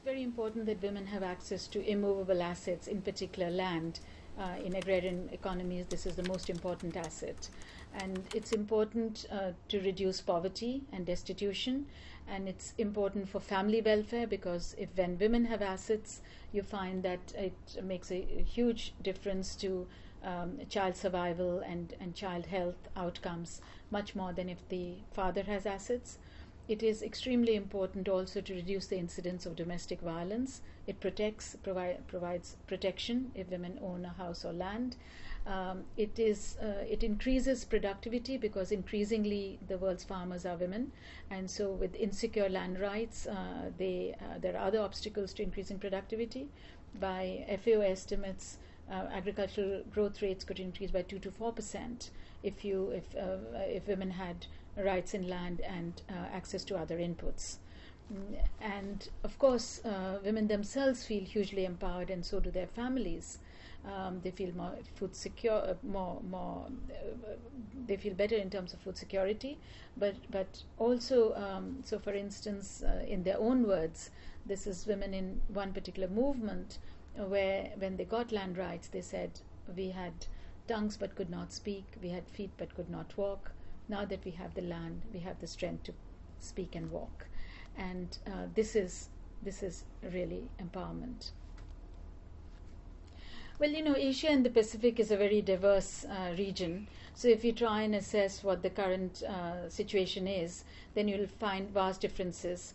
very important that women have access to immovable assets, in particular land. In agrarian economies, this is the most important asset. And it's important to reduce poverty and destitution. And it's important for family welfare, because when women have assets, you find that it makes a huge difference to child survival and child health outcomes, much more than if the father has assets. It is extremely important also to reduce the incidence of domestic violence. It provides protection if women own a house or land. It increases productivity, because increasingly the world's farmers are women, and so with insecure land rights, there are other obstacles to increasing productivity. By FAO estimates, agricultural growth rates could increase by 2 to 4% if women had rights in land and access to other inputs. And of course, women themselves feel hugely empowered, and so do their families. They feel more food secure, they feel better in terms of food security, but also, so for instance, in their own words, this is women in one particular movement where when they got land rights, they said, we had tongues but could not speak, we had feet but could not walk. Now that we have the land, we have the strength to speak and walk. And this is really empowerment. Well, Asia and the Pacific is a very diverse region. So if you try and assess what the current situation is, then you'll find vast differences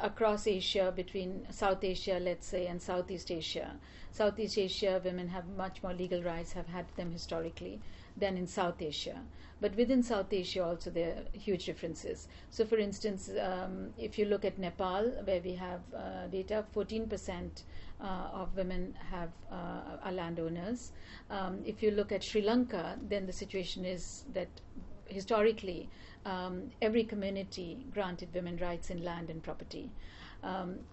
across Asia, between South Asia, let's say, and Southeast Asia. Southeast Asia, women have much more legal rights, have had them historically, than in South Asia. But within South Asia also there are huge differences. So for instance, if you look at Nepal, where we have data, 14% of women are landowners. If you look at Sri Lanka, then the situation is that historically every community granted women rights in land and property.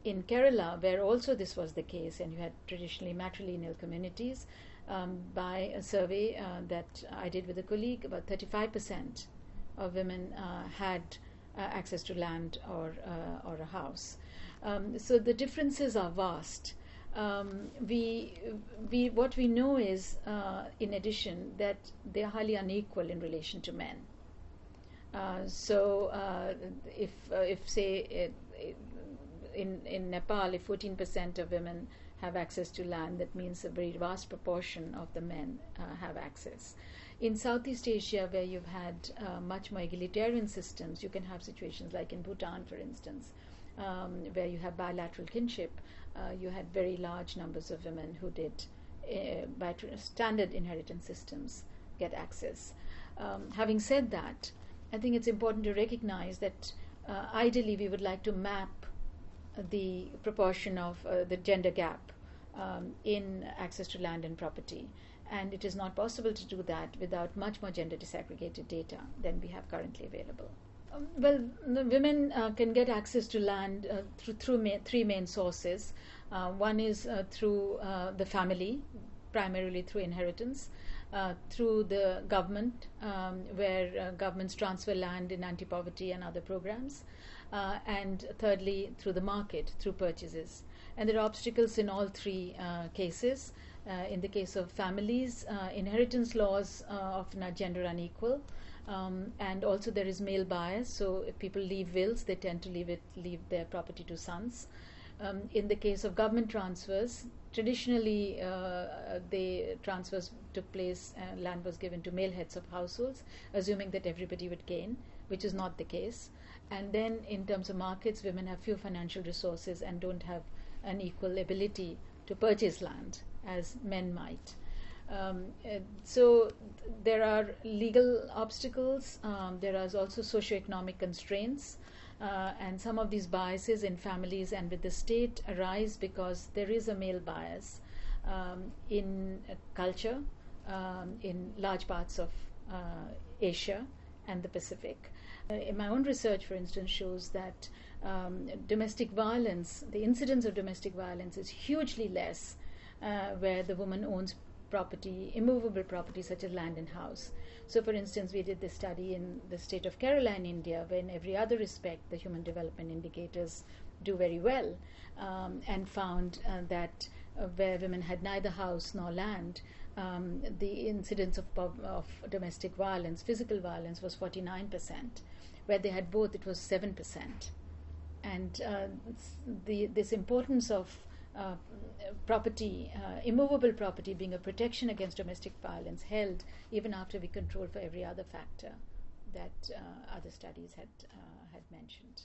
In Kerala, where also this was the case, and you had traditionally matrilineal communities, by a survey that I did with a colleague, about 35% of women had access to land or a house. So the differences are vast. What we know is, in addition, that they are highly unequal in relation to men. If say in Nepal, if 14% of women have access to land, that means a very vast proportion of the men have access. In Southeast Asia, where you've had much more egalitarian systems, you can have situations like in Bhutan, for instance, where you have bilateral kinship. You had very large numbers of women who did, by standard inheritance systems, get access. Having said that, I think it's important to recognize that ideally we would like to map the proportion of the gender gap in access to land and property. And it is not possible to do that without much more gender disaggregated data than we have currently available. Well, the women can get access to land through three main sources. One is through the family, primarily through inheritance, through the government, where governments transfer land in anti-poverty and other programs, and thirdly, through the market, through purchases. And there are obstacles in all three cases. In the case of families, inheritance laws often are gender unequal. And also there is male bias, so if people leave wills, they tend to leave their property to sons. In the case of government transfers, traditionally the transfers took place, land was given to male heads of households, assuming that everybody would gain, which is not the case. And then in terms of markets, women have few financial resources and don't have an equal ability to purchase land as men might. So there are legal obstacles, there are also socioeconomic constraints, and some of these biases in families and with the state arise because there is a male bias in culture in large parts of Asia and the Pacific. In my own research, for instance, shows that domestic violence, the incidence of domestic violence is hugely less where the woman owns property, immovable property such as land and house. So for instance, we did this study in the state of Kerala in India, where in every other respect the human development indicators do very well, and found that where women had neither house nor land, the incidence of domestic violence, physical violence, was 49%. Where they had both, it was 7%. And this importance of property, immovable property, being a protection against domestic violence, held even after we controlled for every other factor that other studies had mentioned.